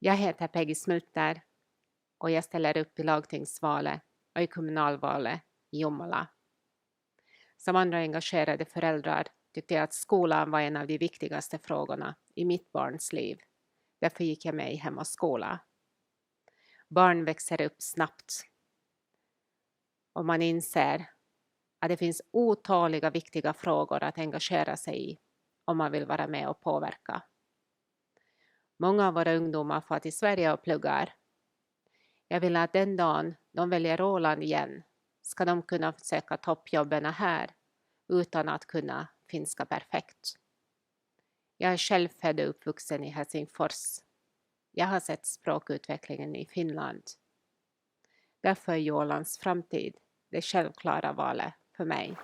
Jag heter Peggy Smulter och jag ställer upp i lagtingsvalet och i kommunalvalet i Ålands. Som andra engagerade föräldrar tyckte jag att skolan var en av de viktigaste frågorna i mitt barns liv. Därför gick jag med i Hem och skola. Barn växer upp snabbt och man inser att det finns otaliga viktiga frågor att engagera sig i om man vill vara med och påverka. Många av våra ungdomar får till Sverige och pluggar. Jag vill att den dagen de väljer Åland igen ska de kunna söka toppjobben här utan att kunna finska perfekt. Jag är själv född och uppvuxen i Helsingfors. Jag har sett språkutvecklingen i Finland. Därför är Ålands framtid det självklara valet för mig.